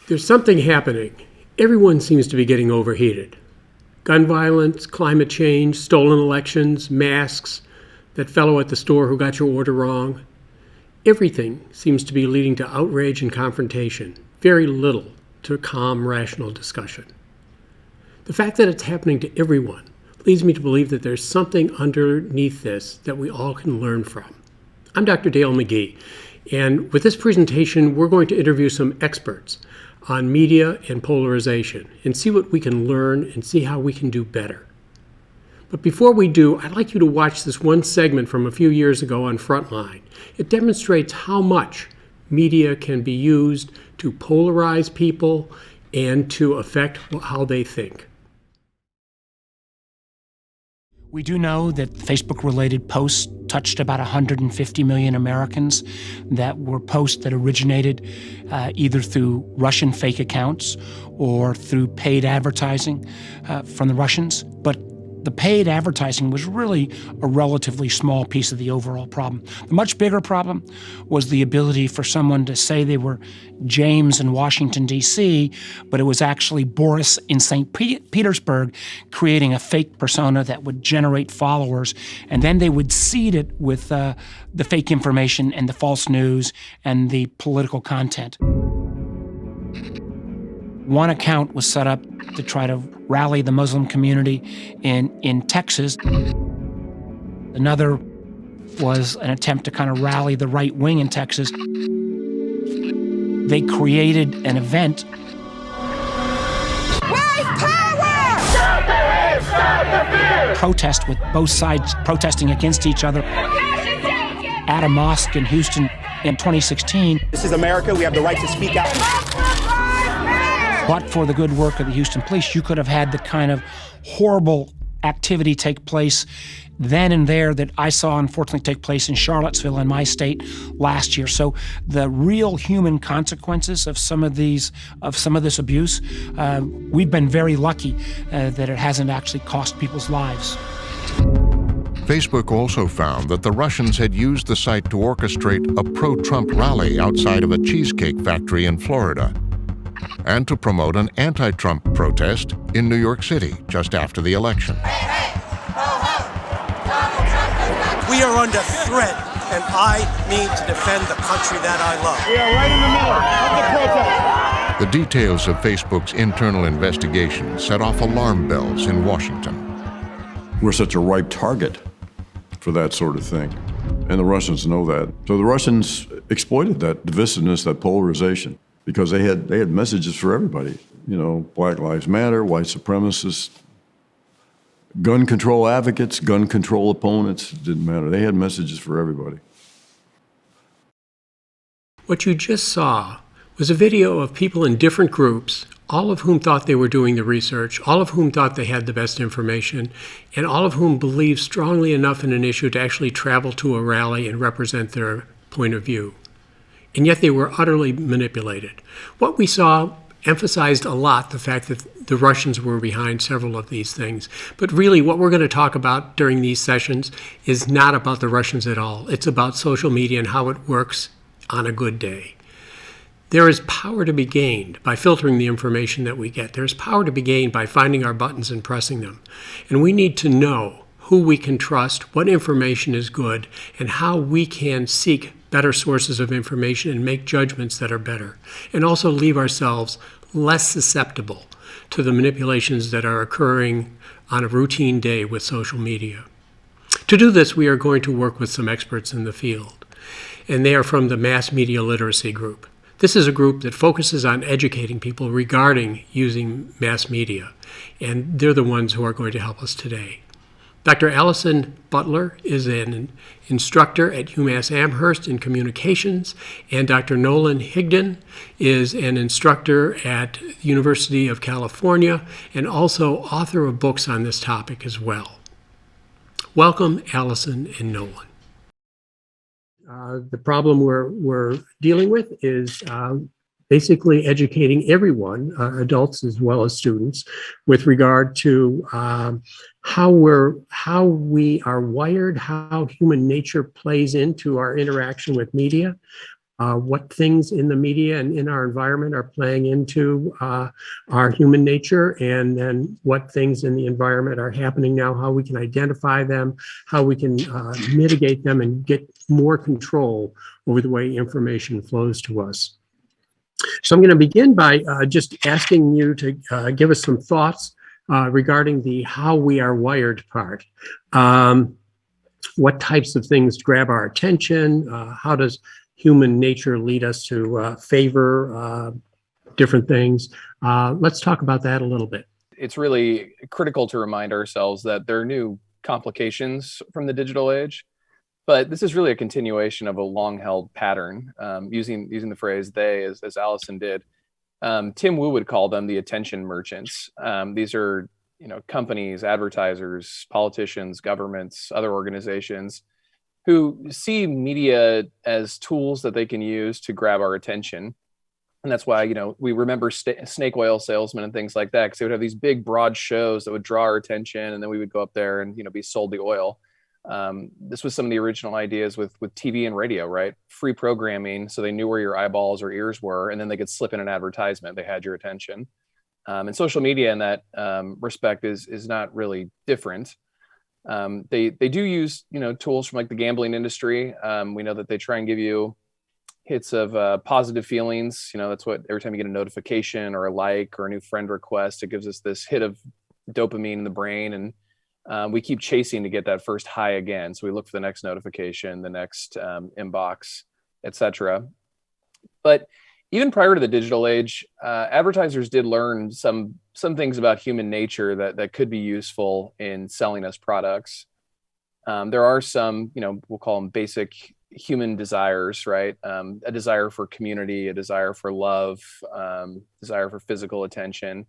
There's something happening. Everyone seems to be getting overheated. Gun violence, climate change, stolen elections, masks, that fellow at the store who got your order wrong. Everything seems to be leading to outrage and confrontation. Very little to calm, rational discussion. The fact that it's happening to everyone leads me to believe that there's something underneath this that we all can learn from. I'm Dr. Dale Magee, and with this presentation, we're going to interview some experts on media and polarization and see what we can learn and see how we can do better. But before we do, I'd like you to watch this one segment from a few years ago on Frontline. It demonstrates how much media can be used to polarize people and to affect how they think. We do know that Facebook-related posts touched about 150 million Americans that were posts that originated either through Russian fake accounts or through paid advertising from the Russians. But the paid advertising was really a relatively small piece of the overall problem. The much bigger problem was the ability for someone to say they were James in Washington, D.C., but it was actually Boris in St. Petersburg creating a fake persona that would generate followers, and then they would seed it with the fake information and the false news and the political content. One account was set up to try to rally the Muslim community in Texas. Another was an attempt to kind of rally the right wing in Texas. They created an event. White power! Stop the hate, stop the fear! Protest with both sides protesting against each other at a mosque in Houston in 2016. This is America. We have the right to speak out. But for the good work of the Houston police, you could have had the kind of horrible activity take place then and there that I saw unfortunately take place in Charlottesville in my state last year. So the real human consequences of some of this abuse, we've been very lucky that it hasn't actually cost people's lives. Facebook also found that the Russians had used the site to orchestrate a pro-Trump rally outside of a cheesecake factory in Florida, and to promote an anti-Trump protest in New York City just after the election. We are under threat, and I need to defend the country that I love. We are right in the middle of the protest. The details of Facebook's internal investigation set off alarm bells in Washington. We're such a ripe target for that sort of thing, and the Russians know that. So the Russians exploited that divisiveness, that polarization, because they had messages for everybody. You know, Black Lives Matter, white supremacists, gun control advocates, gun control opponents, it didn't matter. They had messages for everybody. What you just saw was a video of people in different groups, all of whom thought they were doing the research, all of whom thought they had the best information, and all of whom believed strongly enough in an issue to actually travel to a rally and represent their point of view. And yet they were utterly manipulated. What we saw emphasized a lot the fact that the Russians were behind several of these things. But really what we're going to talk about during these sessions is not about the Russians at all. It's about social media and how it works on a good day. There is power to be gained by filtering the information that we get. There's power to be gained by finding our buttons and pressing them. And we need to know who we can trust, what information is good, and how we can seek better sources of information and make judgments that are better, and also leave ourselves less susceptible to the manipulations that are occurring on a routine day with social media. To do this, we are going to work with some experts in the field, and they are from the Mass Media Literacy Group. This is a group that focuses on educating people regarding using mass media, and they're the ones who are going to help us today. Dr. Allison Butler is an instructor at UMass Amherst in communications, and Dr. Nolan Higdon is an instructor at the University of California and also author of books on this topic as well. Welcome, Allison and Nolan. The problem we're dealing with is basically educating everyone, adults as well as students, with regard to how we are wired, how human nature plays into our interaction with media, what things in the media and in our environment are playing into our human nature, and then what things in the environment are happening now, how we can identify them, how we can mitigate them and get more control over the way information flows to us. So I'm going to begin by just asking you to give us some thoughts regarding the how we are wired part. What types of things grab our attention? How does human nature lead us to favor different things? Let's talk about that a little bit. It's really critical to remind ourselves that there are new complications from the digital age, but this is really a continuation of a long-held pattern. Using the phrase "they" as Allison did, Tim Wu would call them the attention merchants. These are companies, advertisers, politicians, governments, other organizations who see media as tools that they can use to grab our attention. And that's why, we remember snake oil salesmen and things like that, because they would have these big, broad shows that would draw our attention, and then we would go up there and, be sold the oil. This was some of the original ideas with TV and radio, right? Free programming, so they knew where your eyeballs or ears were, and then they could slip in an advertisement. They had your attention. And social media in that respect is not really different. They do use tools from like the gambling industry. We know that they try and give you hits of positive feelings. That's what every time you get a notification or a like or a new friend request, it gives us this hit of dopamine in the brain, and we keep chasing to get that first high again. So we look for the next notification, the next inbox, etc. But even prior to the digital age, advertisers did learn some things about human nature that could be useful in selling us products. There are some, we'll call them basic human desires, right? A desire for community, a desire for love, desire for physical attention.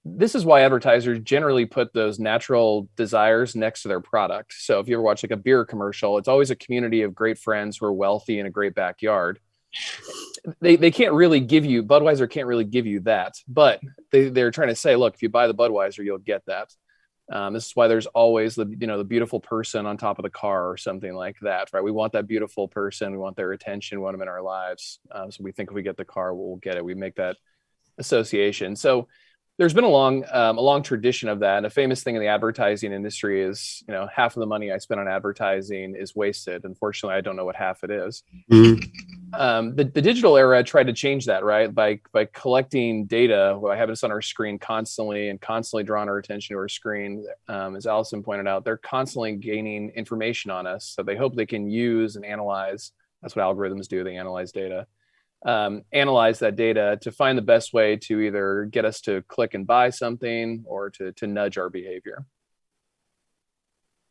This is why advertisers generally put those natural desires next to their product. So if you ever watch like a beer commercial, it's always a community of great friends who are wealthy in a great backyard. They can't really give you, Budweiser can't really give you that, but they're trying to say, look, if you buy the Budweiser, you'll get that. This is why there's always the beautiful person on top of the car or something like that, right? We want that beautiful person. We want their attention. We want them in our lives. So we think if we get the car, we'll get it. We make that association. So there's been a long tradition of that. And a famous thing in the advertising industry is, half of the money I spend on advertising is wasted. Unfortunately, I don't know what half it is. Mm-hmm. The digital era tried to change that, right? By collecting data, by having us on our screen constantly and constantly drawing our attention to our screen. As Allison pointed out, they're constantly gaining information on us that they hope they can use and analyze. That's what algorithms do. They analyze data. Analyze that data to find the best way to either get us to click and buy something or to nudge our behavior.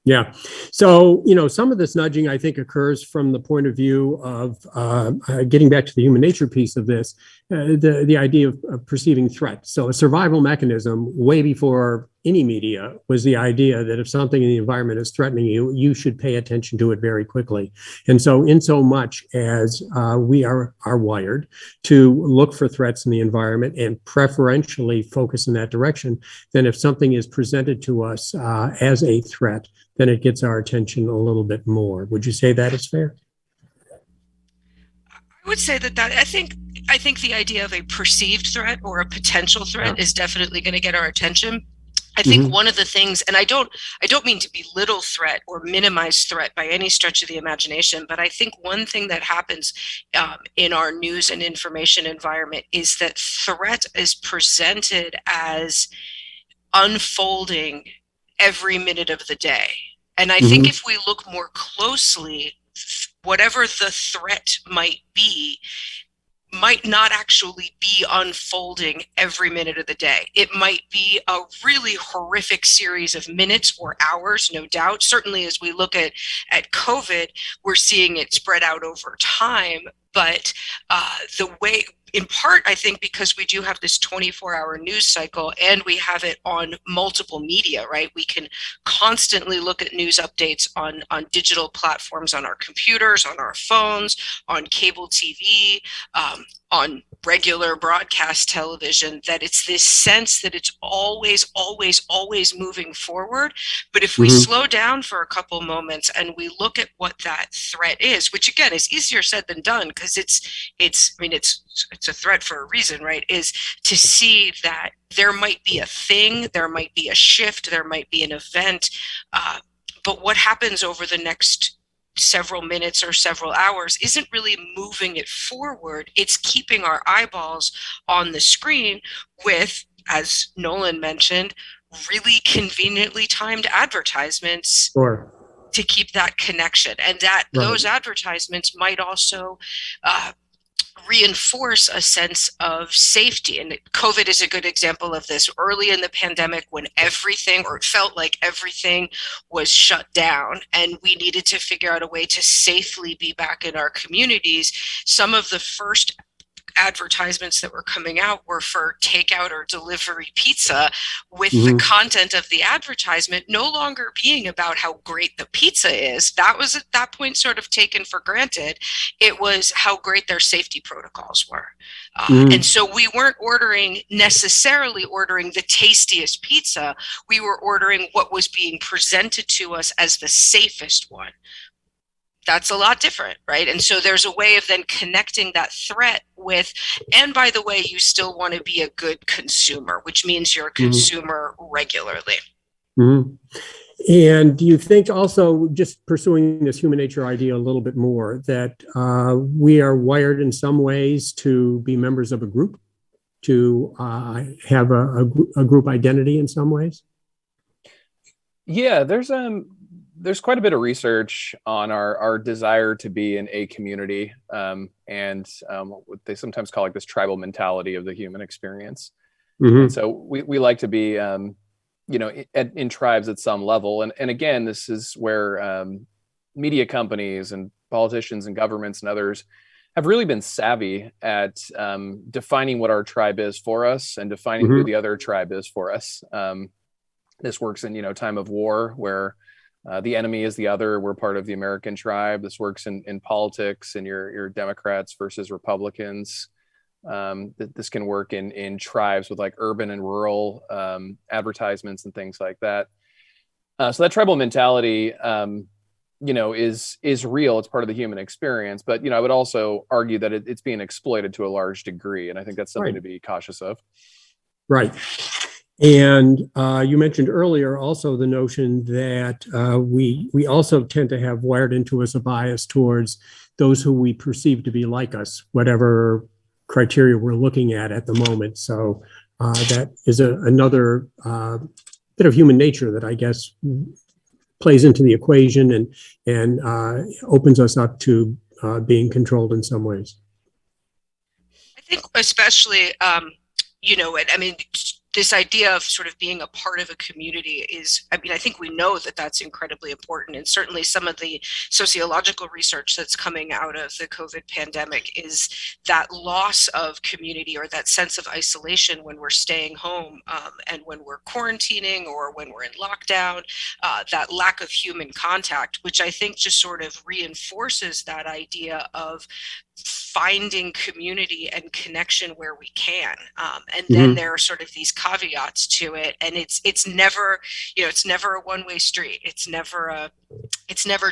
Yeah. So, some of this nudging, I think, occurs from the point of view of getting back to the human nature piece of this, the idea of perceiving threat. So a survival mechanism way before any media was the idea that if something in the environment is threatening you, you should pay attention to it very quickly. And so in so much as we are wired to look for threats in the environment and preferentially focus in that direction, then if something is presented to us as a threat, then it gets our attention a little bit more. Would you say that is fair? I would say that I think the idea of a perceived threat or a potential threat is definitely going to get our attention. I think one of the things, and I don't mean to belittle threat or minimize threat by any stretch of the imagination, but I think one thing that happens in our news and information environment is that threat is presented as unfolding every minute of the day. And I think if we look more closely, whatever the threat might be, might not actually be unfolding every minute of the day. It might be a really horrific series of minutes or hours, no doubt. Certainly as we look at COVID, we're seeing it spread out over time. But the way, in part, I think because we do have this 24-hour news cycle and we have it on multiple media, right? We can constantly look at news updates on digital platforms, on our computers, on our phones, on cable TV, on regular broadcast television, that it's this sense that it's always, always, always moving forward. But if we slow down for a couple moments and we look at what that threat is, which again is easier said than done, because it's a threat for a reason, right? Is to see that there might be a thing, there might be a shift, there might be an event, but what happens over the next several minutes or several hours isn't really moving it forward. It's keeping our eyeballs on the screen with, as Nolan mentioned, really conveniently timed advertisements to keep that connection. And that those advertisements might also reinforce a sense of safety. And COVID is a good example of this. Early in the pandemic, when everything, or it felt like everything, was shut down and we needed to figure out a way to safely be back in our communities, some of the first advertisements that were coming out were for takeout or delivery pizza, with the content of the advertisement no longer being about how great the pizza is. That was at that point sort of taken for granted. It was how great their safety protocols were. And so we weren't necessarily ordering the tastiest pizza. We were ordering what was being presented to us as the safest one. That's a lot different, right? And so there's a way of then connecting that threat with, and by the way, you still want to be a good consumer, which means you're a consumer regularly. And do you think also, just pursuing this human nature idea a little bit more, that we are wired in some ways to be members of a group, to have a group identity in some ways? Yeah, there's quite a bit of research on our desire to be in a community, and what they sometimes call like this tribal mentality of the human experience. And so we like to be, in tribes at some level. And again, this is where media companies and politicians and governments and others have really been savvy at defining what our tribe is for us and defining who the other tribe is for us. This works in, time of war, where the enemy is the other. We're part of the American tribe. This works in politics, and your Democrats versus Republicans. This can work in tribes with like urban and rural advertisements and things like that. So that tribal mentality, is real. It's part of the human experience. But, I would also argue that it's being exploited to a large degree. And I think that's something to be cautious of. Right. And you mentioned earlier also the notion that we also tend to have wired into us a bias towards those who we perceive to be like us, whatever criteria we're looking at the moment. So that is another bit of human nature that I guess plays into the equation and opens us up to being controlled in some ways. I think especially, this idea of sort of being a part of a community is, I think we know that that's incredibly important. And certainly some of the sociological research that's coming out of the COVID pandemic is that loss of community, or that sense of isolation when we're staying home and when we're quarantining or when we're in lockdown, that lack of human contact, which I think just sort of reinforces that idea of finding community and connection where we can. And then there are sort of these caveats to it. And it's never, it's never a one-way street. It's never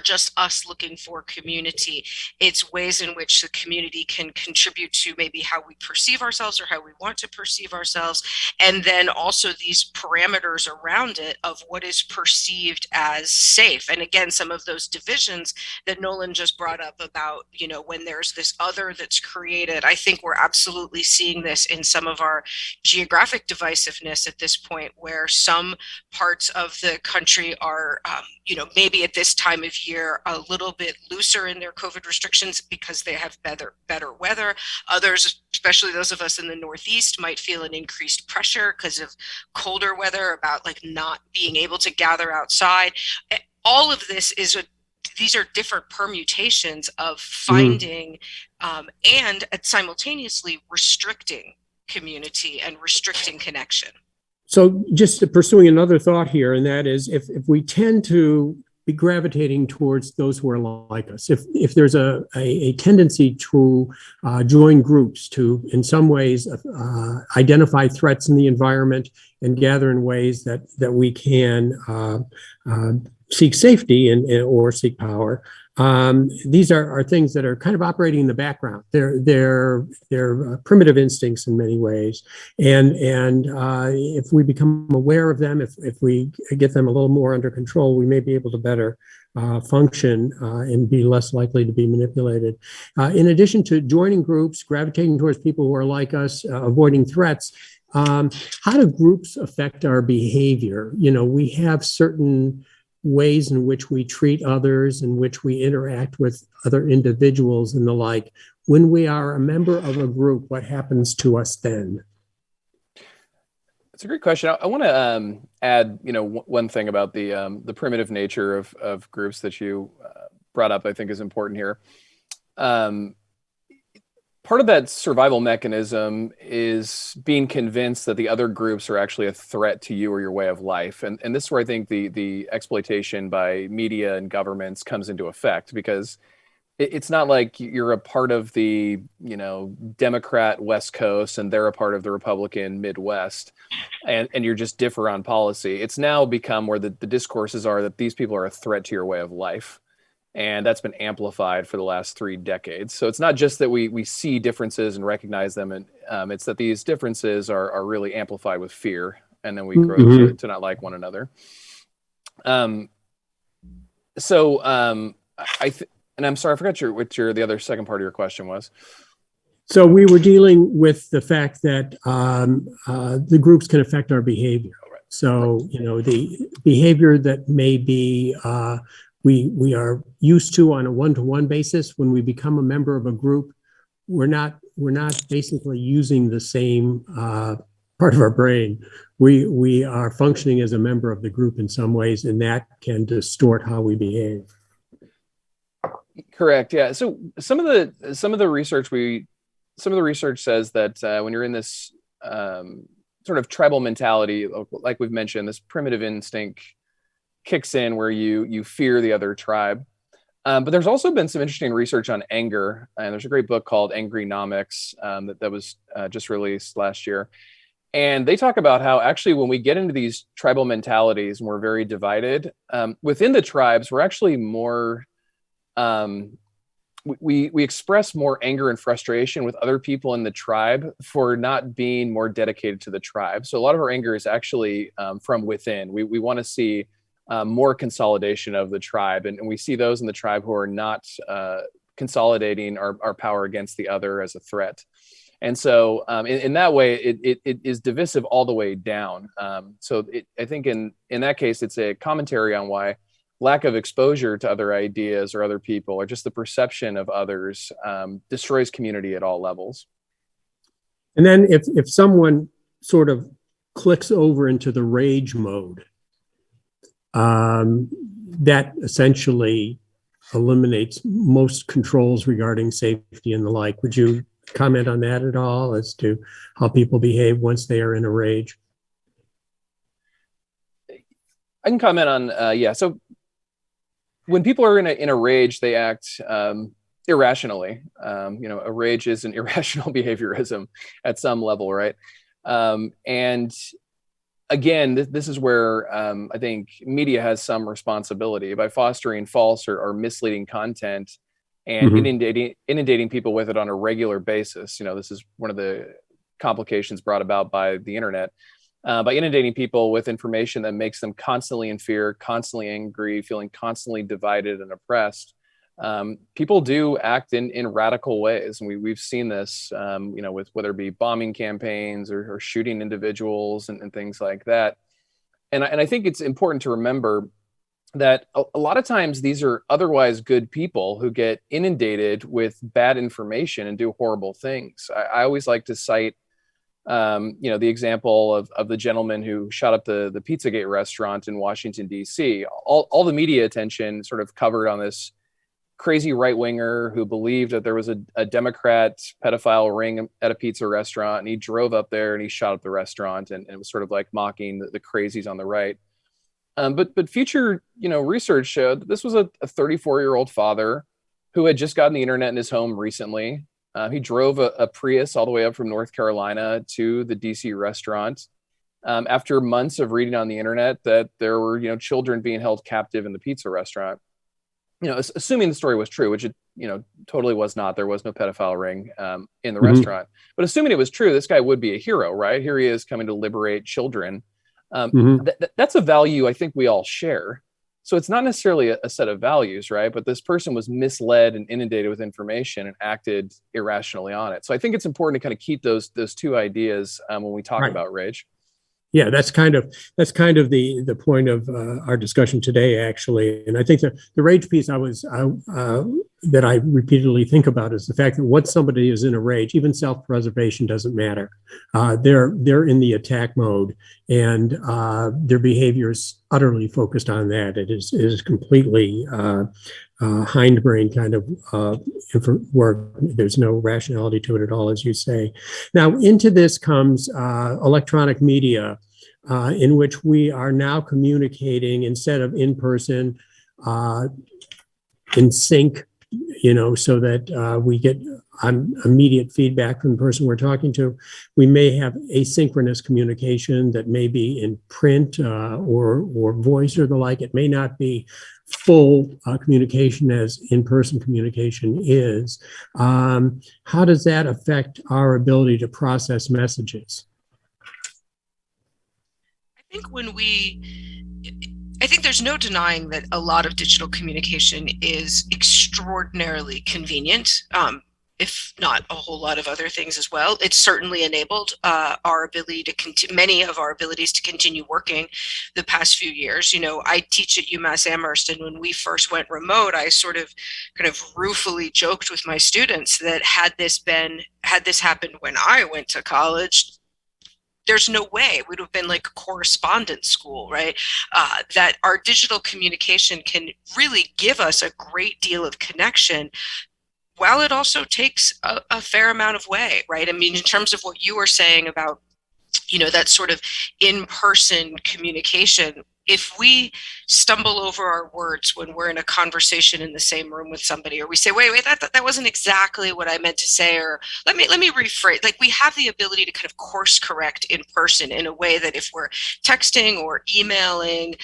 just us looking for community. It's ways in which the community can contribute to maybe how we perceive ourselves or how we want to perceive ourselves. And then also these parameters around it of what is perceived as safe. And again, some of those divisions that Nolan just brought up about, when there's this other that's created, I think we're absolutely seeing this in some of our geographic divisiveness at this point, where some parts of the country are, maybe at this time of year, a little bit looser in their COVID restrictions because they have better weather. Others, especially those of us in the Northeast, might feel an increased pressure because of colder weather, about like not being able to gather outside. All of this these are different permutations of finding and simultaneously restricting community and restricting connection. So just pursuing another thought here, and that is, if we tend to be gravitating towards those who are like us. If there's a tendency to join groups to, in some ways, identify threats in the environment and gather in ways that we can seek safety or seek power, these are things that are kind of operating in the background. They're primitive instincts in many ways, and if we become aware of them, if we get them a little more under control, we may be able to better function and be less likely to be manipulated. In addition to joining groups, gravitating towards people who are like us, avoiding threats, how do groups affect our behavior? We have certain ways in which we treat others, in which we interact with other individuals and the like. When we are a member of a group, what happens to us then? It's a great question. I want to add, one thing about the primitive nature of groups that you brought up. I think is important here. Part of that survival mechanism is being convinced that the other groups are actually a threat to you or your way of life. And this is where I think the exploitation by media and governments comes into effect, because it's not like you're a part of the, Democrat West Coast and they're a part of the Republican Midwest and you're just differ on policy. It's now become where the discourses are that these people are a threat to your way of life. And that's been amplified for the last 3 decades. So it's not just that we see differences and recognize them, and it's that these differences are really amplified with fear, and then we grow to not like one another. And I'm sorry, I forgot the other second part of your question was. So we were dealing with the fact that the groups can affect our behavior. So the behavior that may be we are used to on a one-to-one basis. When we become a member of a group, we're not basically using the same part of our brain. We are functioning as a member of the group in some ways, and that can distort how we behave. Correct. Yeah. So some of the research says that when you're in this sort of tribal mentality, like we've mentioned, this primitive instinct kicks in where you fear the other tribe. But there's also been some interesting research on anger, and there's a great book called Angrynomics that was just released last year. And they talk about how actually when we get into these tribal mentalities and we're very divided, within the tribes, we're actually more, we express more anger and frustration with other people in the tribe for not being more dedicated to the tribe. So a lot of our anger is actually from within. We want to see more consolidation of the tribe. And we see those in the tribe who are not consolidating our power against the other as a threat. And so in that way, it is divisive all the way down. So I think in that case, it's a commentary on why lack of exposure to other ideas or other people or just the perception of others destroys community at all levels. And then if someone sort of clicks over into the rage mode, that essentially eliminates most controls regarding safety and the like. Would you comment on that at all as to how people behave once they are in a rage? I can comment on, yeah. So when people are in a rage, they act irrationally. A rage is an irrational behaviorism at some level, right? And again, this is where I think media has some responsibility by fostering false or misleading content and inundating people with it on a regular basis. This is one of the complications brought about by the internet. By inundating people with information that makes them constantly in fear, constantly angry, feeling constantly divided and oppressed. People do act in radical ways. And we've seen this, with whether it be bombing campaigns or shooting individuals and things like that. And I think it's important to remember that a lot of times these are otherwise good people who get inundated with bad information and do horrible things. I always like to cite the example of the gentleman who shot up the Pizzagate restaurant in Washington, D.C. All the media attention sort of covered on this crazy right-winger who believed that there was a Democrat pedophile ring at a pizza restaurant, and he drove up there and he shot up the restaurant and it was sort of like mocking the crazies on the right. But future, research showed that this was a 34-year-old father who had just gotten the internet in his home recently. He drove a Prius all the way up from North Carolina to the DC restaurant after months of reading on the internet that there were, children being held captive in the pizza restaurant. Assuming the story was true, which it, totally was not. There was no pedophile ring in the restaurant. But assuming it was true, this guy would be a hero, right? Here he is coming to liberate children. That's a value I think we all share. So it's not necessarily a set of values, right? But this person was misled and inundated with information and acted irrationally on it. So I think it's important to kind of keep those two ideas when we talk about rage. Yeah, that's kind of the point of our discussion today, actually. And I think the rage piece that I repeatedly think about is the fact that once somebody is in a rage, even self-preservation doesn't matter. They're in the attack mode, and their behavior is utterly focused on that. It is completely hindbrain kind of work. There's no rationality to it at all, as you say. Now, into this comes electronic media, in which we are now communicating instead of in person, in sync, so that we get immediate feedback from the person we're talking to. We may have asynchronous communication that may be in print or voice or the like. It may not be full communication as in-person communication is. How does that affect our ability to process messages? I think there's no denying that a lot of digital communication is extraordinarily convenient, if not a whole lot of other things as well. It's certainly enabled our ability to many of our abilities to continue working the past few years. I teach at UMass Amherst, and when we first went remote, I sort of kind of ruefully joked with my students that had this happened when I went to college, there's no way it would have been like a correspondence school, right? That our digital communication can really give us a great deal of connection, while it also takes a fair amount of way, right? I mean, in terms of what you were saying about, that sort of in-person communication, if we stumble over our words when we're in a conversation in the same room with somebody, or we say, wait, that wasn't exactly what I meant to say, or let me rephrase, like we have the ability to kind of course correct in person in a way that if we're texting or emailing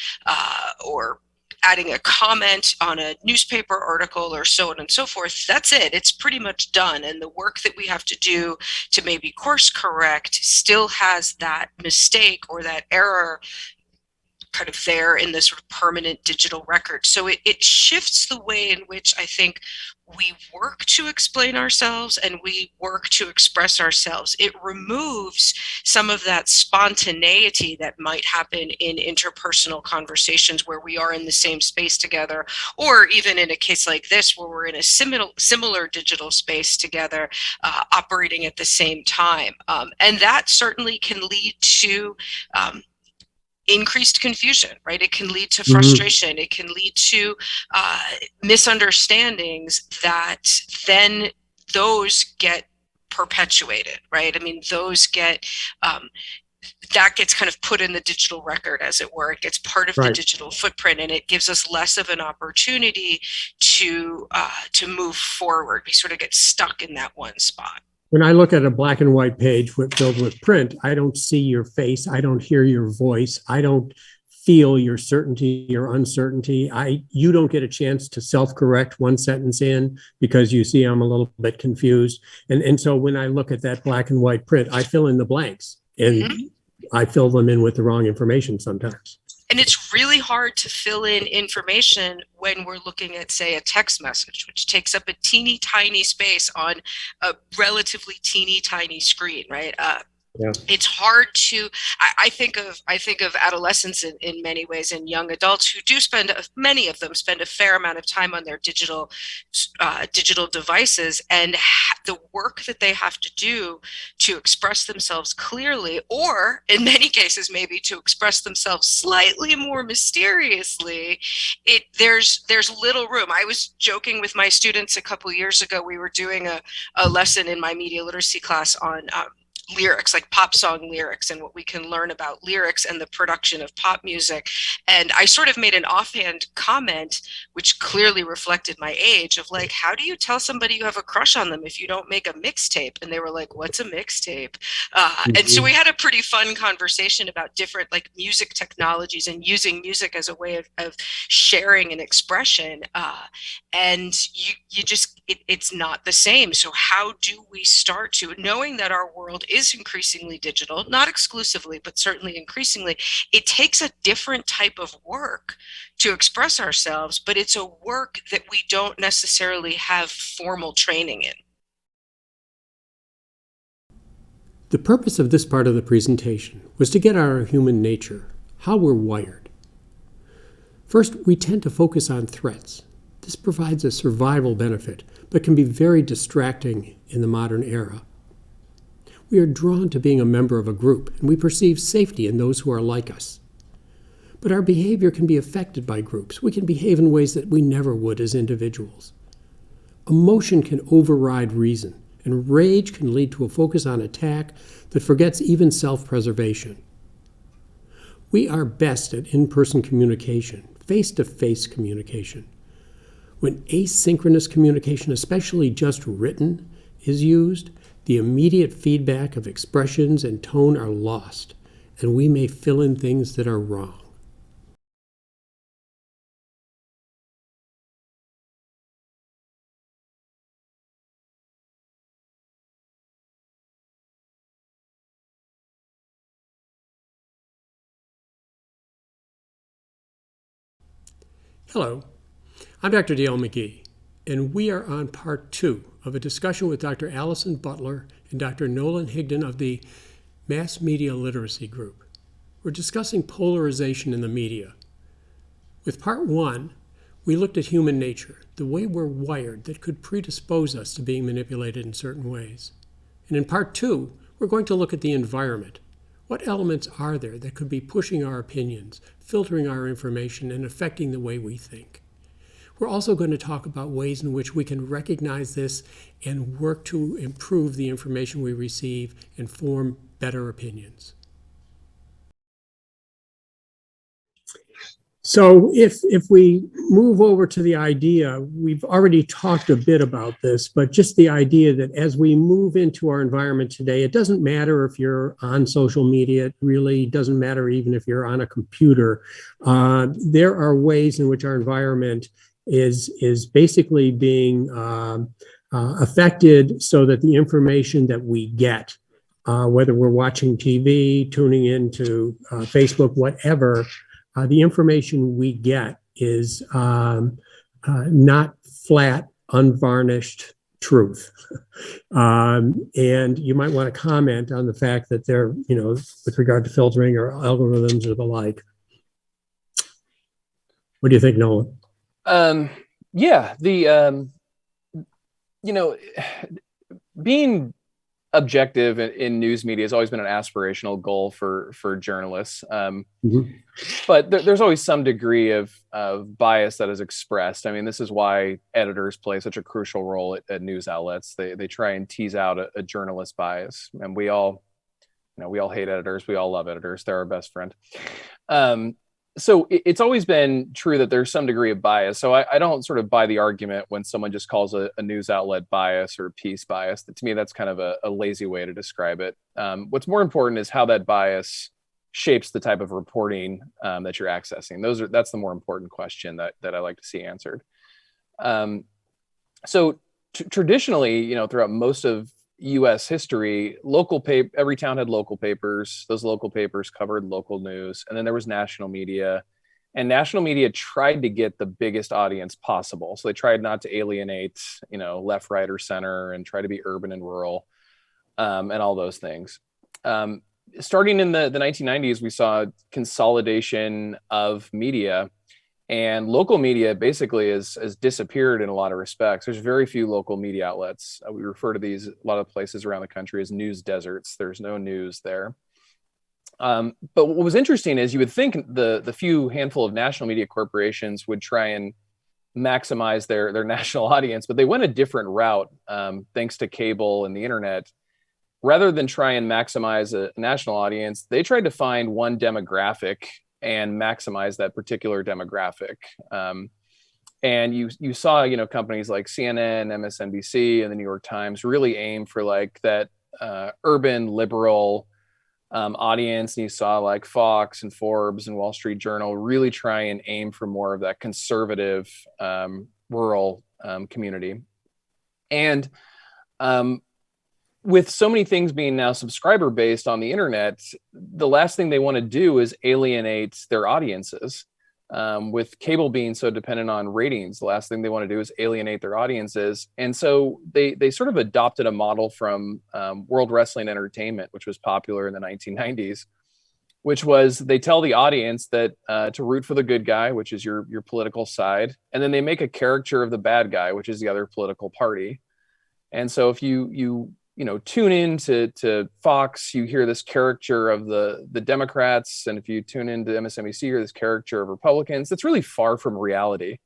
or adding a comment on a newspaper article or so on and so forth, that's it. It's pretty much done. And the work that we have to do to maybe course correct still has that mistake or that error kind of there in the sort of permanent digital record. So it shifts the way in which I think we work to explain ourselves and we work to express ourselves. It removes some of that spontaneity that might happen in interpersonal conversations where we are in the same space together, or even in a case like this where we're in a similar digital space together, operating at the same time. And that certainly can lead to increased confusion, right? It can lead to frustration. It can lead to misunderstandings that then those get perpetuated, right? I mean, those get, that gets kind of put in the digital record, as it were. It gets part of the digital footprint, and it gives us less of an opportunity to move forward. We sort of get stuck in that one spot. When I look at a black and white page filled with print, I don't see your face. I don't hear your voice. I don't feel your certainty or uncertainty. You don't get a chance to self-correct one sentence in because you see I'm a little bit confused. And so when I look at that black and white print, I fill in the blanks, and I fill them in with the wrong information sometimes. And it's really hard to fill in information when we're looking at, say, a text message, which takes up a teeny tiny space on a relatively teeny tiny screen, right? It's hard to, I think of adolescents in many ways, and young adults who do many of them spend a fair amount of time on their digital devices, and the work that they have to do to express themselves clearly, or in many cases, maybe to express themselves slightly more mysteriously, there's little room. I was joking with my students a couple years ago. We were doing a lesson in my media literacy class on lyrics, like pop song lyrics, and what we can learn about lyrics and the production of pop music. And I sort of made an offhand comment, which clearly reflected my age, of like, how do you tell somebody you have a crush on them if you don't make a mixtape? And they were like, what's a mixtape? And so we had a pretty fun conversation about different like music technologies and using music as a way of sharing and expression. And you just, it's not the same. So how do we start to, knowing that our world is increasingly digital, not exclusively, but certainly increasingly, it takes a different type of work to express ourselves, but it's a work that we don't necessarily have formal training in. The purpose of this part of the presentation was to get at our human nature, how we're wired. First, we tend to focus on threats. This provides a survival benefit, but can be very distracting in the modern era. We are drawn to being a member of a group, and we perceive safety in those who are like us. But our behavior can be affected by groups. We can behave in ways that we never would as individuals. Emotion can override reason, and rage can lead to a focus on attack that forgets even self-preservation. We are best at in-person communication, face-to-face communication. When asynchronous communication, especially just written, is used, the immediate feedback of expressions and tone are lost, and we may fill in things that are wrong. Hello, I'm Dr. Dale Magee, and we are on part 2 of a discussion with Dr. Allison Butler and Dr. Nolan Higdon of the Mass Media Literacy Group. We're discussing polarization in the media. With part 1, we looked at human nature, the way we're wired that could predispose us to being manipulated in certain ways. And in part 2, we're going to look at the environment. What elements are there that could be pushing our opinions, filtering our information, and affecting the way we think? We're also going to talk about ways in which we can recognize this and work to improve the information we receive and form better opinions. So if we move over to the idea, we've already talked a bit about this, but just the idea that as we move into our environment today, it doesn't matter if you're on social media, it really doesn't matter even if you're on a computer. There are ways in which our environment is basically being affected so that the information that we get, whether we're watching TV, tuning into Facebook, whatever, the information we get is not flat, unvarnished truth. And you might want to comment on the fact that they're, with regard to filtering or algorithms or the like. What do you think, Nolan? Being objective in news media has always been an aspirational goal for journalists. But there's always some degree of bias that is expressed. I mean, this is why editors play such a crucial role at news outlets. They try and tease out a journalist bias, and we all hate editors. We all love editors. They're our best friend. So it's always been true that there's some degree of bias. So I don't sort of buy the argument when someone just calls a news outlet bias or piece bias. To me, that's kind of a lazy way to describe it. What's more important is how that bias shapes the type of reporting that you're accessing. That's the more important question that I like to see answered. Traditionally, throughout most of U.S. history, every town had local papers. Those local papers covered local news, and then there was national media, and national media tried to get the biggest audience possible. So they tried not to alienate, left, right, or center, and try to be urban and rural, and all those things. Starting in the 1990s, we saw consolidation of media. And local media basically has disappeared in a lot of respects. There's very few local media outlets. We refer to these, a lot of places around the country, as news deserts. There's no news there. But what was interesting is you would think the few handful of national media corporations would try and maximize their national audience, but they went a different route thanks to cable and the internet, rather than try and maximize a national audience, they tried to find one demographic and maximize that particular demographic. And you saw, companies like CNN, MSNBC, and the New York Times really aim for like that urban liberal audience. And you saw like Fox and Forbes and Wall Street Journal really try and aim for more of that conservative rural community. And with so many things being now subscriber based on the internet, the last thing they want to do is alienate their audiences. With cable being so dependent on ratings, the last thing they want to do is alienate their audiences. And so they sort of adopted a model from World Wrestling Entertainment, which was popular in the 1990s, which was they tell the audience that to root for the good guy, which is your political side, and then they make a caricature of the bad guy, which is the other political party. And so if you tune in to Fox, you hear this caricature of the Democrats. And if you tune into MSNBC, you hear this caricature of Republicans. That's really far from reality.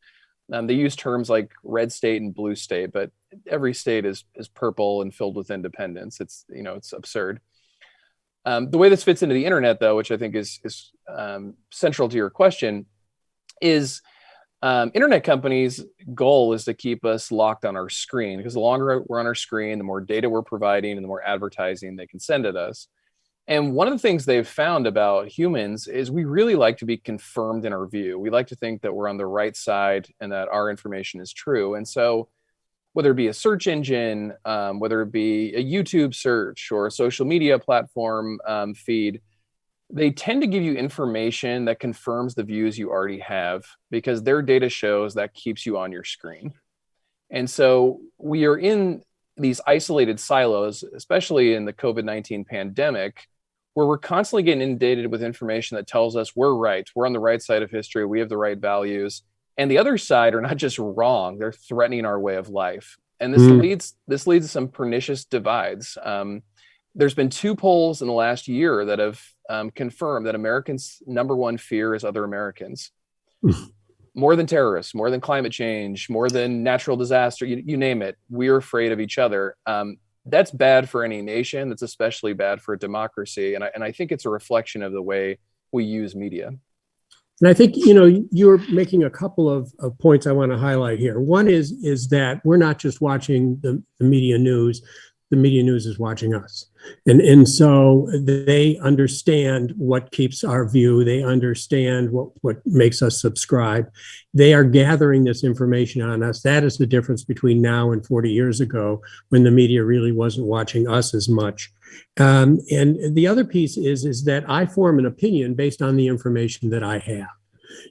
They use terms like red state and blue state, but every state is purple and filled with independence. It's absurd. The way this fits into the internet, though, which I think is central to your question, is internet companies' goal is to keep us locked on our screen, because the longer we're on our screen, the more data we're providing and the more advertising they can send at us. And one of the things they've found about humans is we really like to be confirmed in our view. We like to think that we're on the right side and that our information is true. And so whether it be a search engine, whether it be a YouTube search or a social media platform feed, they tend to give you information that confirms the views you already have, because their data shows that keeps you on your screen. And so we are in these isolated silos, especially in the COVID-19 pandemic, where we're constantly getting inundated with information that tells us we're right, we're on the right side of history, we have the right values, and the other side are not just wrong, they're threatening our way of life. And this leads to some pernicious divides. There's been 2 polls in the last year that have confirmed that Americans' number one fear is other Americans. More than terrorists, more than climate change, more than natural disaster, you name it. We're afraid of each other. That's bad for any nation. That's especially bad for a democracy. And I think it's a reflection of the way we use media. And I think, you're making a couple of points I want to highlight here. One is that we're not just watching the media news. The media news is watching us. And so they understand what keeps our view. They understand what makes us subscribe. They are gathering this information on us. That is the difference between now and 40 years ago, when the media really wasn't watching us as much. And the other piece is that I form an opinion based on the information that I have.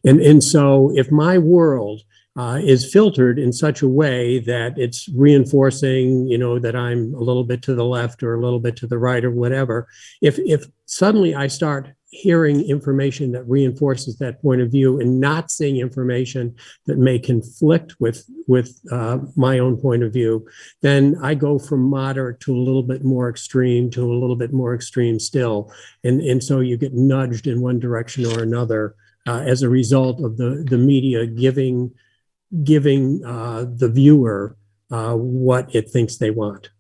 And so if my world is filtered in such a way that it's reinforcing, that I'm a little bit to the left or a little bit to the right or whatever, if suddenly I start hearing information that reinforces that point of view and not seeing information that may conflict with my own point of view, then I go from moderate to a little bit more extreme to a little bit more extreme still. And so you get nudged in one direction or another as a result of the media giving the viewer what it thinks they want.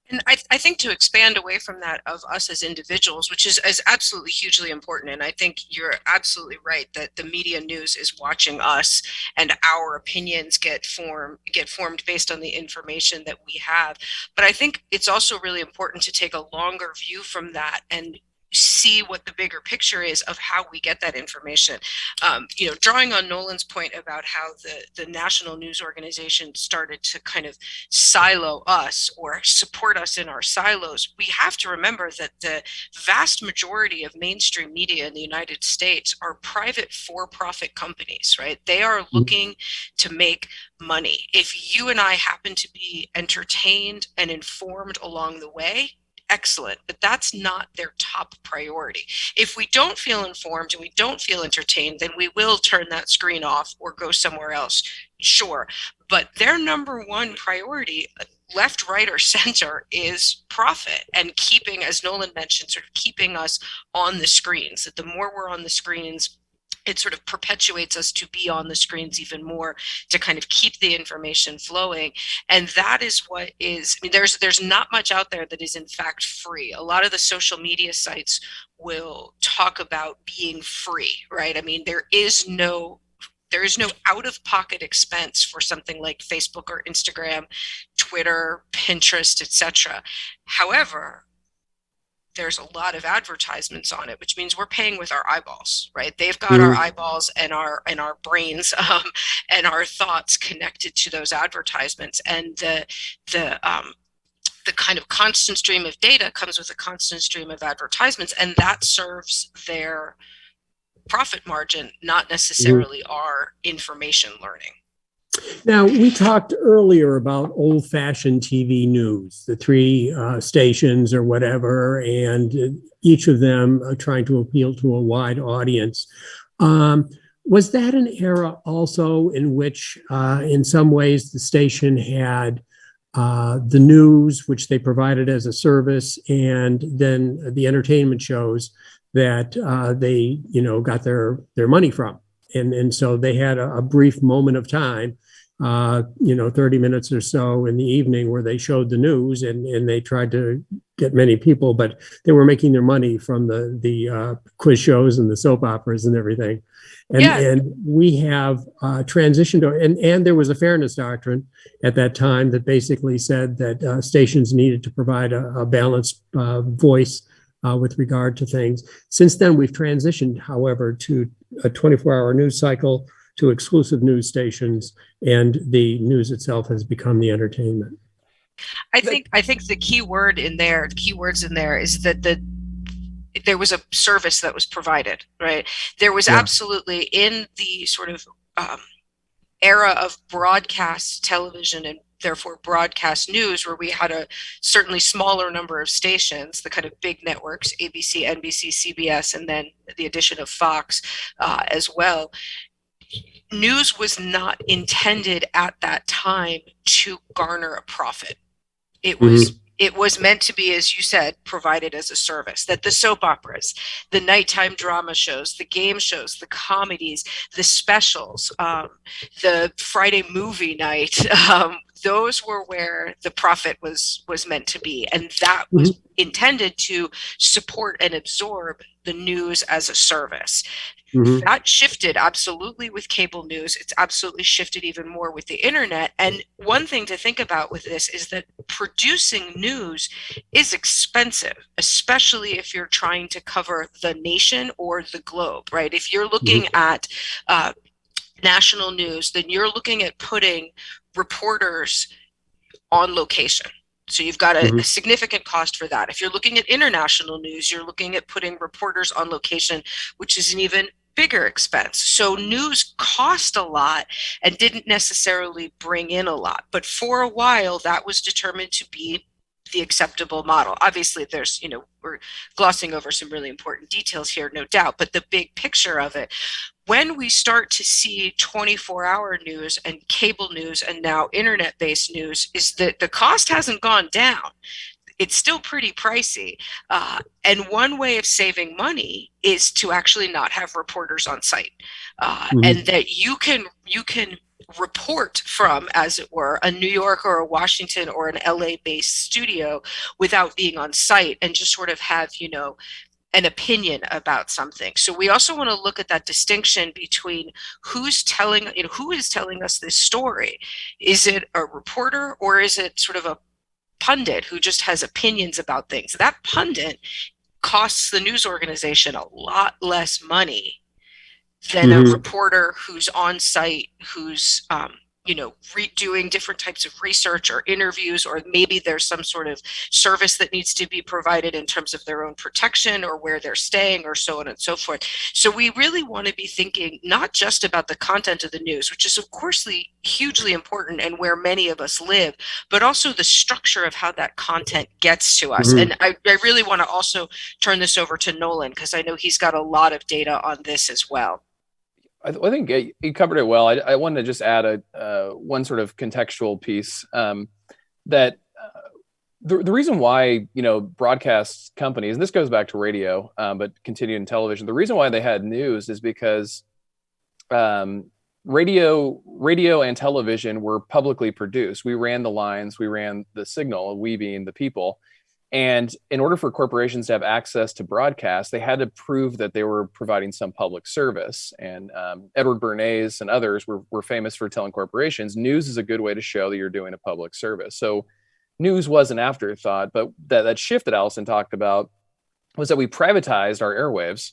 And I think to expand away from that of us as individuals, which is absolutely hugely important. And I think you're absolutely right that the media news is watching us, and our opinions get formed based on the information that we have. But I think it's also really important to take a longer view from that and see what the bigger picture is of how we get that information. Drawing on Nolan's point about how the national news organization started to kind of silo us or support us in our silos, we have to remember that the vast majority of mainstream media in the United States are private for-profit companies, right? They are looking to make money. If you and I happen to be entertained and informed along the way, excellent, but that's not their top priority. If we don't feel informed and we don't feel entertained, then we will turn that screen off or go somewhere else, sure. But their number one priority, left, right, or center, is profit and keeping, as Nolan mentioned, sort of keeping us on the screens. That the more we're on the screens, it sort of perpetuates us to be on the screens even more, to kind of keep the information flowing. And that is what is, I mean, there's not much out there that is in fact free. A lot of the social media sites will talk about being free, right? I mean, there is no out-of-pocket expense for something like Facebook or Instagram, Twitter, Pinterest, etc. However, there's a lot of advertisements on it, which means we're paying with our eyeballs, right? They've got our eyeballs and our brains and our thoughts connected to those advertisements, and the kind of constant stream of data comes with a constant stream of advertisements, and that serves their profit margin, not necessarily our information learning. Now, we talked earlier about old-fashioned TV news, the three stations or whatever, and each of them trying to appeal to a wide audience. Was that an era also in which, in some ways, the station had the news, which they provided as a service, and then the entertainment shows that they, got their money from? And so they had a brief moment of time, 30 minutes or so in the evening where they showed the news, and they tried to get many people, but they were making their money from the quiz shows and the soap operas and everything. And we have transitioned to, and there was a fairness doctrine at that time that basically said that stations needed to provide a balanced voice with regard to things. Since then, we've transitioned, however, to a 24-hour news cycle, to exclusive news stations, and the news itself has become the entertainment. I think the keywords in there is that there was a service that was provided, right? There was absolutely, in the sort of era of broadcast television and therefore broadcast news, where we had a certainly smaller number of stations, the kind of big networks, ABC, NBC, CBS, and then the addition of Fox as well. News was not intended at that time to garner a profit. It was meant to be, as you said, provided as a service. That the soap operas, the nighttime drama shows, the game shows, the comedies, the specials, the Friday movie night, those were where the profit was meant to be. And that was intended to support and absorb the news as a service. That shifted absolutely with cable news. It's absolutely shifted even more with the internet. And one thing to think about with this is that producing news is expensive, especially if you're trying to cover the nation or the globe, right? If you're looking at national news, then you're looking at putting reporters on location. So you've got a significant cost for that. If you're looking at international news, you're looking at putting reporters on location, which is an even bigger expense. So news cost a lot and didn't necessarily bring in a lot. But for a while, that was determined to be the acceptable model. Obviously, there's, we're glossing over some really important details here, no doubt, but the big picture of it, when we start to see 24-hour news and cable news and now internet-based news, is that the cost hasn't gone down. It's still pretty pricey. And one way of saving money is to actually not have reporters on site. And that you can report from, as it were, a New York or a Washington or an LA-based studio without being on site, and just sort of have, an opinion about something. So we also want to look at that distinction between who is telling us this story. Is it a reporter, or is it sort of a pundit who just has opinions about things? That pundit costs the news organization a lot less money than a reporter who's on site, who's doing different types of research or interviews, or maybe there's some sort of service that needs to be provided in terms of their own protection or where they're staying, or so on and so forth. So we really want to be thinking not just about the content of the news, which is of course hugely important and where many of us live, but also the structure of how that content gets to us. And I really want to also turn this over to Nolan, because I know he's got a lot of data on this as well. I think you covered it well. I wanted to just add one sort of contextual piece, that the reason why, broadcast companies, and this goes back to radio, but continued in television, the reason why they had news is because radio and television were publicly produced. We ran the lines, we ran the signal, we being the people. And in order for corporations to have access to broadcast, they had to prove that they were providing some public service. And Edward Bernays and others were famous for telling corporations, news is a good way to show that you're doing a public service. So news was an afterthought, but that shift that Allison talked about was that we privatized our airwaves.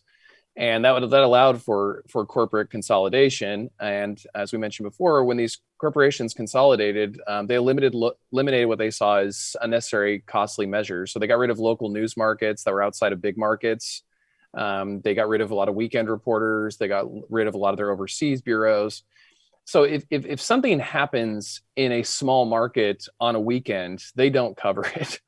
And that allowed for corporate consolidation. And as we mentioned before, when these corporations consolidated, they eliminated what they saw as unnecessary, costly measures. So they got rid of local news markets that were outside of big markets. They got rid of a lot of weekend reporters. They got rid of a lot of their overseas bureaus. So if something happens in a small market on a weekend, they don't cover it,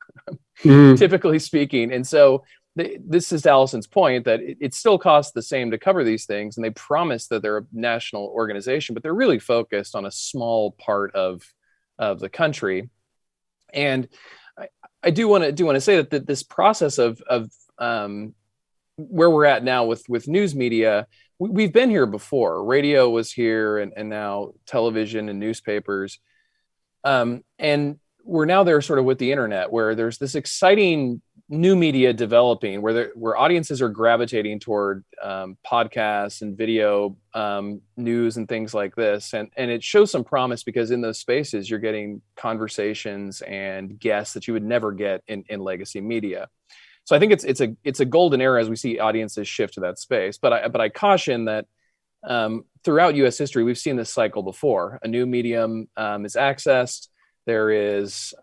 typically speaking. And so this is Allison's point, that it still costs the same to cover these things, and they promise that they're a national organization, but they're really focused on a small part of the country. And I do want to say that this process of where we're at now with news media, we've been here before. Radio was here, and now television and newspapers, and we're now there sort of with the internet, where there's this exciting new media developing, where audiences are gravitating toward podcasts and video news and things like this, and it shows some promise, because in those spaces you're getting conversations and guests that you would never get in legacy media. So I think it's a golden era as we see audiences shift to that space. But I caution that throughout U.S. history we've seen this cycle before. A new medium is accessed. There is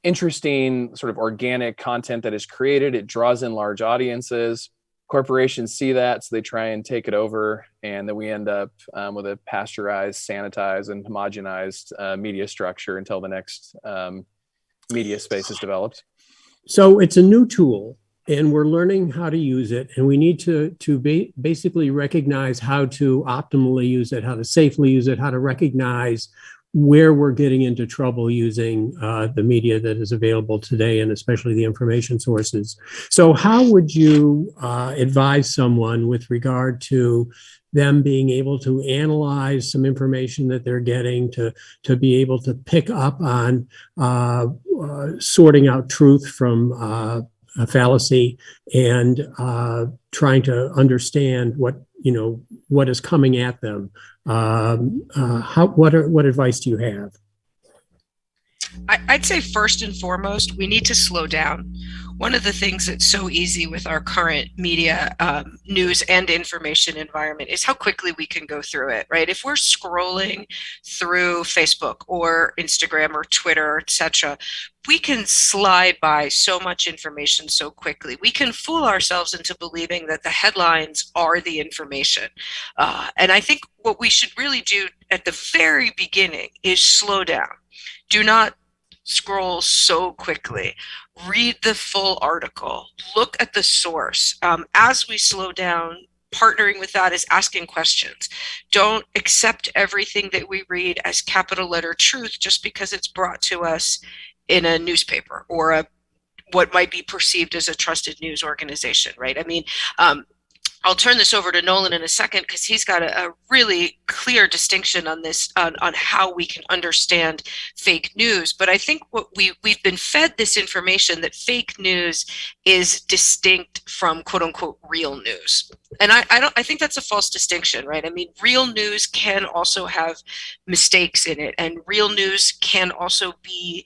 interesting sort of organic content that is created. It draws in large audiences. Corporations see that, so they try and take it over, and then we end up with a pasteurized, sanitized, and homogenized media structure until the next media space is developed. So it's a new tool, and we're learning how to use it, and we need to basically recognize how to optimally use it, how to safely use it, how to recognize where we're getting into trouble using the media that is available today, and especially the information sources. So how would you advise someone with regard to them being able to analyze some information that they're getting, to be able to pick up on sorting out truth from a fallacy, and trying to understand what is coming at them? What advice do you have? I'd say first and foremost, we need to slow down. One of the things that's so easy with our current media, news and information environment is how quickly we can go through it, right? If we're scrolling through Facebook or Instagram or Twitter, etc., we can slide by so much information so quickly. We can fool ourselves into believing that the headlines are the information. And I think what we should really do at the very beginning is slow down. Do not scroll so quickly. Read the full article. Look at the source. As we slow down, partnering with that is asking questions. Don't accept everything that we read as capital letter truth just because it's brought to us in a newspaper or what might be perceived as a trusted news organization, right? I mean, I'll turn this over to Nolan in a second, because he's got a really clear distinction on this, on how we can understand fake news. But I think what we've been fed this information that fake news is distinct from quote unquote real news. And I think that's a false distinction, right? I mean, real news can also have mistakes in it, and real news can also be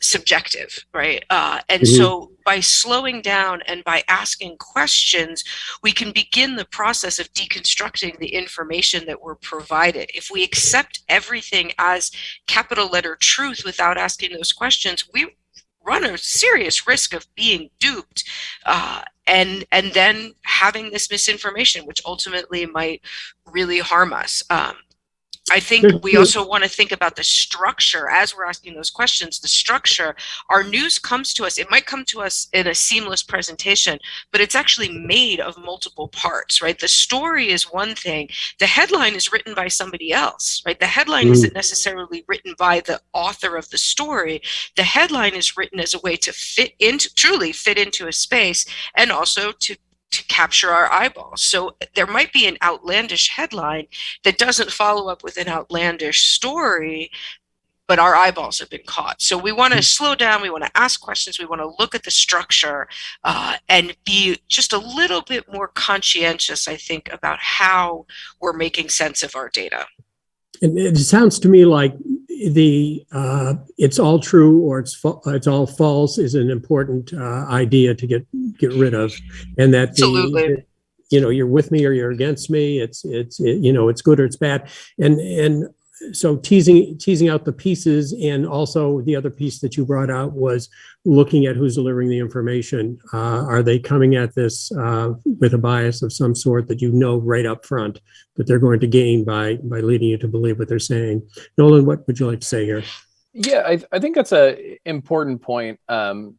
subjective, right? And so by slowing down and by asking questions, we can begin the process of deconstructing the information that we're provided. If we accept everything as capital letter truth without asking those questions, we run a serious risk of being duped and then having this misinformation, which ultimately might really harm us. I think we also want to think about the structure as we're asking those questions. The structure, our news comes to us, it might come to us in a seamless presentation, but it's actually made of multiple parts, right? The story is one thing. The headline is written by somebody else, right? The headline isn't necessarily written by the author of the story. The headline is written as a way to truly fit into a space, and also to to capture our eyeballs. So there might be an outlandish headline that doesn't follow up with an outlandish story, but our eyeballs have been caught. So we want to slow down. We want to ask questions. We want to look at the structure and be just a little bit more conscientious, I think, about how we're making sense of our data. It sounds to me like the it's all true or it's all false is an important idea to get rid of, and that Absolutely. You're with me or you're against me. It's good or it's bad, and so teasing out the pieces, and also the other piece that you brought out was looking at who's delivering the information. Are they coming at this with a bias of some sort that right up front that they're going to gain by leading you to believe what they're saying? Nolan, what would you like to say here? Yeah, I think that's an important point. And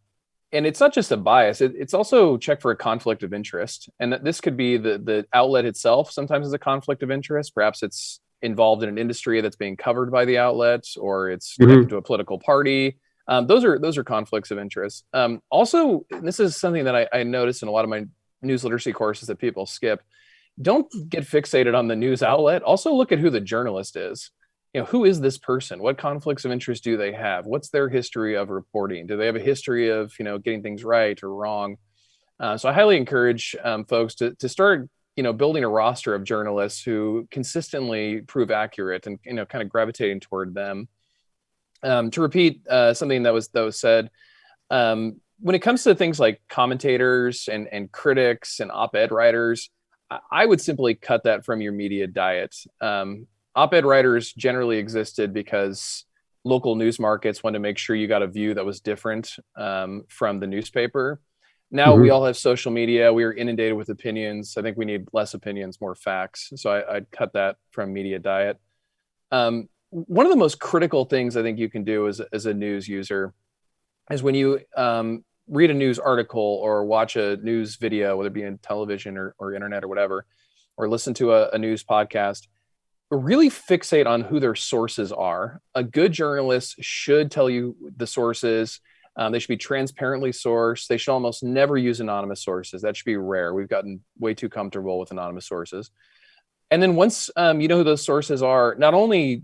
it's not just a bias, it's also check for a conflict of interest. And that this could be the outlet itself sometimes is a conflict of interest. Perhaps it's involved in an industry that's being covered by the outlets, or it's connected to a political party. Those are conflicts of interest. Also, this is something that I noticed in a lot of my news literacy courses that people skip. Don't get fixated on the news outlet. Also look at who the journalist is. Who is this person? What conflicts of interest do they have? What's their history of reporting? Do they have a history of, getting things right or wrong? So I highly encourage folks to start building a roster of journalists who consistently prove accurate and, kind of gravitating toward them. To repeat something that was said, when it comes to things like commentators and critics and op-ed writers, I would simply cut that from your media diet. Op-ed writers generally existed because local news markets wanted to make sure you got a view that was different from the newspaper. Now we all have social media. We are inundated with opinions. I think we need less opinions, more facts. So I'd cut that from media diet. One of the most critical things I think you can do as a news user is when you read a news article or watch a news video, whether it be in television or internet or whatever, or listen to a news podcast, really fixate on who their sources are. A good journalist should tell you the sources. They should be transparently sourced. They should almost never use anonymous sources. That should be rare. We've gotten way too comfortable with anonymous sources. And then once you know who those sources are, not only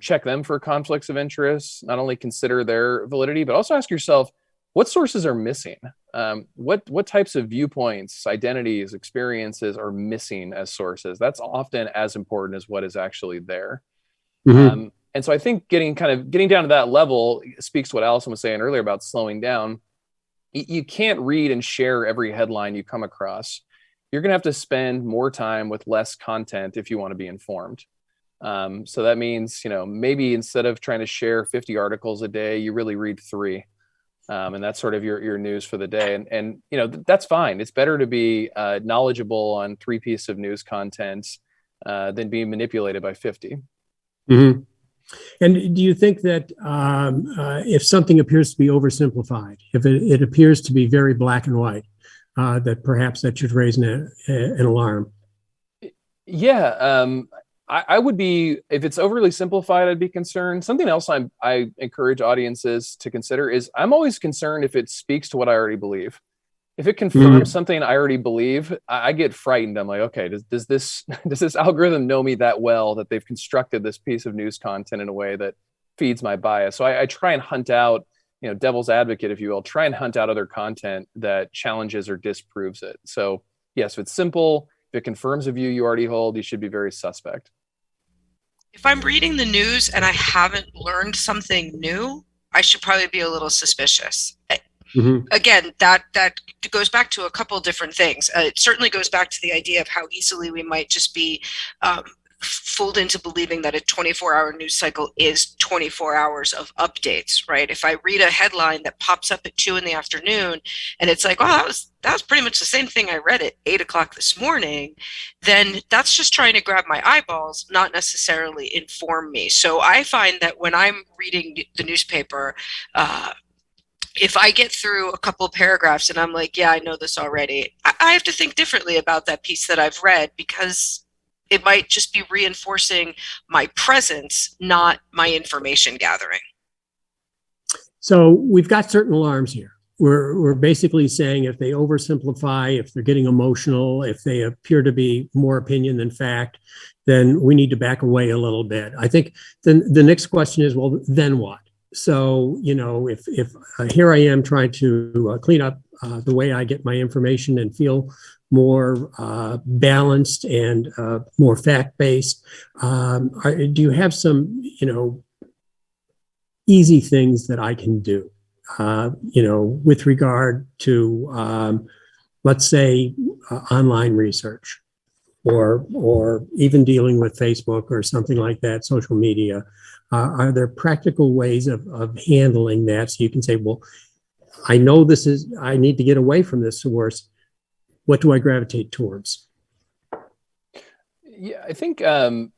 check them for conflicts of interest, not only consider their validity, but also ask yourself, what sources are missing? What types of viewpoints, identities, experiences are missing as sources? That's often as important as what is actually there. And so I think getting down to that level speaks to what Allison was saying earlier about slowing down. You can't read and share every headline you come across. You're going to have to spend more time with less content if you want to be informed. So that means, maybe instead of trying to share 50 articles a day, you really read 3. And that's sort of your news for the day. And that's fine. It's better to be knowledgeable on 3 pieces of news content than being manipulated by 50. And do you think that if something appears to be oversimplified, if it appears to be very black and white, that perhaps that should raise an alarm? Yeah, I would be, if it's overly simplified, I'd be concerned. Something else I encourage audiences to consider is I'm always concerned if it speaks to what I already believe. If it confirms something I already believe, I get frightened. I'm like, okay, does this algorithm know me that well that they've constructed this piece of news content in a way that feeds my bias? So I try and hunt out, devil's advocate, if you will, try and hunt out other content that challenges or disproves it. So yes, if it's simple, if it confirms a view you already hold, you should be very suspect. If I'm reading the news and I haven't learned something new, I should probably be a little suspicious. Again, that goes back to a couple of different things. It certainly goes back to the idea of how easily we might just be fooled into believing that a 24-hour news cycle is 24 hours of updates, right? If I read a headline that pops up at 2 p.m. and it's like, oh, that was pretty much the same thing I read at 8 o'clock this morning, then that's just trying to grab my eyeballs, not necessarily inform me. So I find that when I'm reading the newspaper, if I get through a couple of paragraphs and I'm like, yeah, I know this already, I have to think differently about that piece that I've read, because it might just be reinforcing my presence, not my information gathering. So we've got certain alarms here. we're basically saying if they oversimplify, if they're getting emotional, if they appear to be more opinion than fact, then we need to back away a little bit. I think then the next question is, well, then what? So, if here I am trying to clean up the way I get my information and feel more balanced and more fact-based, do you have some, easy things that I can do, with regard to, let's say, online research, or even dealing with Facebook or something like that, social media? Are there practical ways of handling that, so you can say, well, I know I need to get away from this source. What do I gravitate towards? Yeah, I think one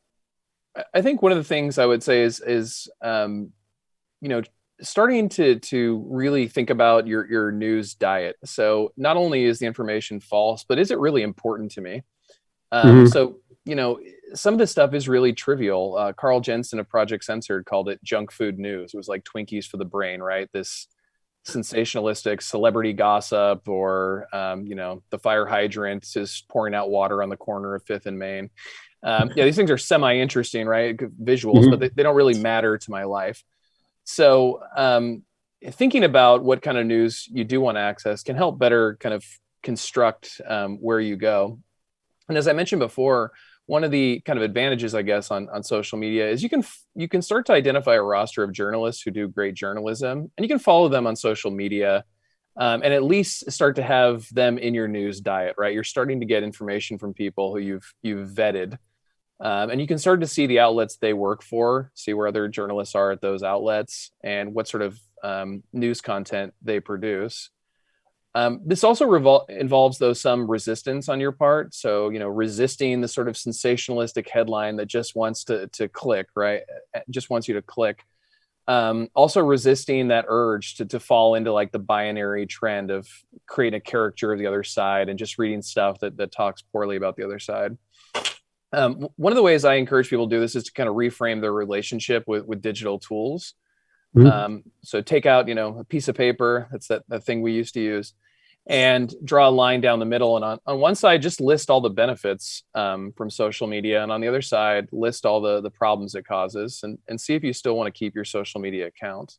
of the things I would say is starting to really think about your news diet. So not only is the information false, but is it really important to me? So, some of this stuff is really trivial. Carl Jensen of Project Censored called it junk food news. It was like Twinkies for the brain, right? This sensationalistic celebrity gossip, or, the fire hydrant is pouring out water on the corner of 5th and Main. These things are semi-interesting, right? Visuals, but they don't really matter to my life. So thinking about what kind of news you do want to access can help better kind of construct where you go. And as I mentioned before, one of the kind of advantages, I guess, on social media is you can start to identify a roster of journalists who do great journalism, and you can follow them on social media, and at least start to have them in your news diet, right? You're starting to get information from people who you've vetted, and you can start to see the outlets they work for, see where other journalists are at those outlets, and what sort of news content they produce. This also involves, though, some resistance on your part. So, resisting the sort of sensationalistic headline that just wants to click, right? Just wants you to click. Also resisting that urge to fall into like the binary trend of creating a caricature of the other side and just reading stuff that talks poorly about the other side. One of the ways I encourage people to do this is to kind of reframe their relationship with digital tools. So take out, a piece of paper, that's that thing we used to use, and draw a line down the middle. And on one side, just list all the benefits from social media. And on the other side, list all the problems it causes, and see if you still want to keep your social media account.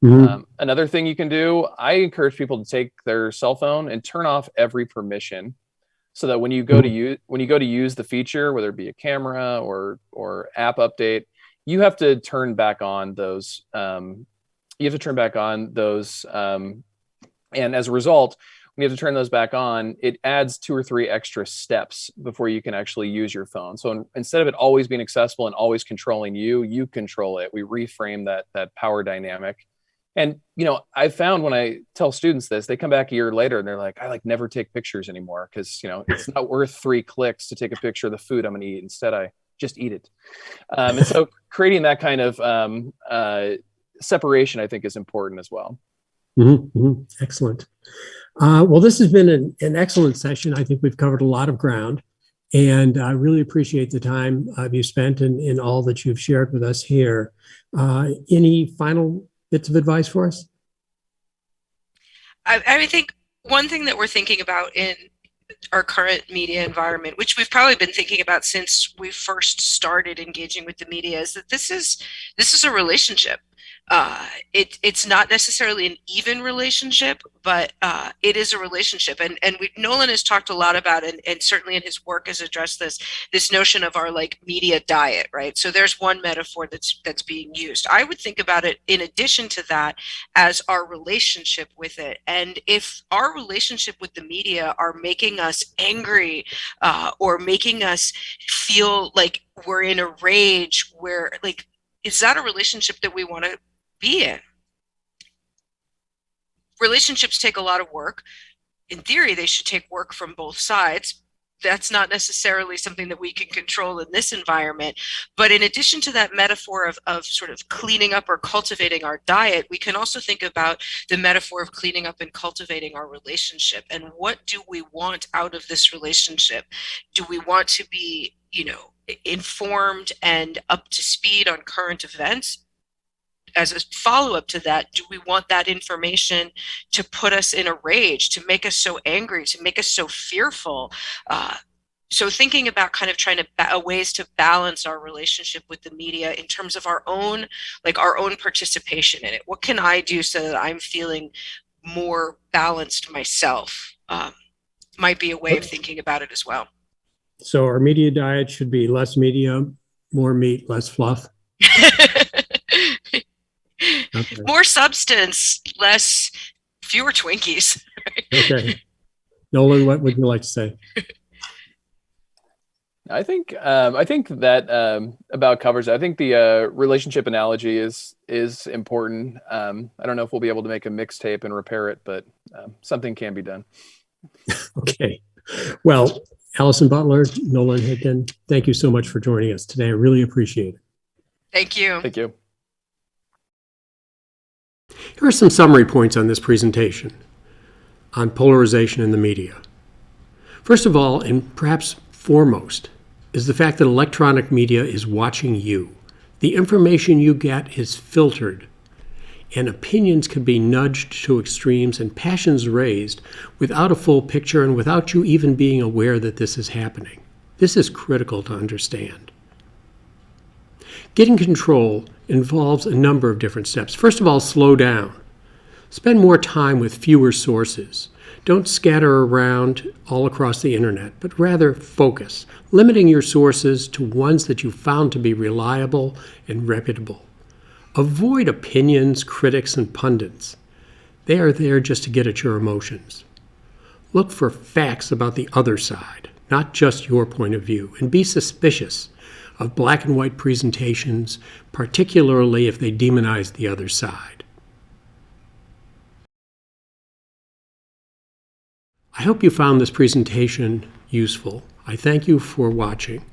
Another thing you can do, I encourage people to take their cell phone and turn off every permission, so that when you go to use the feature, whether it be a camera or app update, you have to turn back on those. And as a result, when you have to turn those back on, it adds 2 or 3 extra steps before you can actually use your phone. So instead of it always being accessible and always controlling you control it. We reframe that power dynamic. And, I found when I tell students this, they come back a year later and they're like, I never take pictures anymore because, it's not worth 3 clicks to take a picture of the food I'm going to eat. Instead, I just eat it. And so creating that kind of separation, I think, is important as well. Excellent. Well, this has been an excellent session. I think we've covered a lot of ground, and I really appreciate the time you spent in all that you've shared with us here. Any final bits of advice for us? I think one thing that we're thinking about in our current media environment, which we've probably been thinking about since we first started engaging with the media, is that this is a relationship. It's not necessarily an even relationship, but it is a relationship. And Nolan has talked a lot about, and certainly in his work has addressed this notion of our media diet, right? So there's one metaphor that's being used. I would think about it in addition to that as our relationship with it. And if our relationship with the media are making us angry or making us feel like we're in a rage, where is that a relationship that we want to be in? Relationships take a lot of work. In theory, they should take work from both sides. That's not necessarily something that we can control in this environment. But in addition to that metaphor of sort of cleaning up or cultivating our diet, we can also think about the metaphor of cleaning up and cultivating our relationship. And what do we want out of this relationship? Do we want to be, informed and up to speed on current events? as a follow-up to that, do we want that information to put us in a rage, to make us so angry, to make us so fearful? So thinking about kind of trying to ways to balance our relationship with the media in terms of our own participation in it. What can I do so that I'm feeling more balanced myself? Might be a way of thinking about it as well. So our media diet should be less media, more meat, less fluff. Okay. More substance, fewer Twinkies. Okay. Nolan, what would you like to say? I think that about covers it. I think the relationship analogy is important. I don't know if we'll be able to make a mixtape and repair it, but something can be done. Okay. Well, Allison Butler, Nolan Higdon, thank you so much for joining us today. I really appreciate it. Thank you. Thank you. Here are some summary points on this presentation on polarization in the media. First of all, and perhaps foremost, is the fact that electronic media is watching you. The information you get is filtered, and opinions can be nudged to extremes and passions raised without a full picture and without you even being aware that this is happening. This is critical to understand. Getting control involves a number of different steps. First of all, slow down. Spend more time with fewer sources. Don't scatter around all across the internet, but rather focus, limiting your sources to ones that you found to be reliable and reputable. Avoid opinions, critics, and pundits. They are there just to get at your emotions. Look for facts about the other side, not just your point of view, and be suspicious of black and white presentations, particularly if they demonize the other side. I hope you found this presentation useful. I thank you for watching.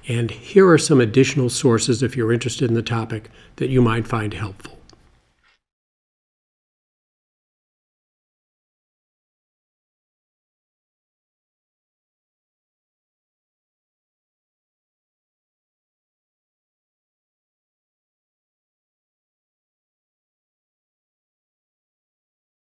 And here are some additional sources, if you're interested in the topic, that you might find helpful.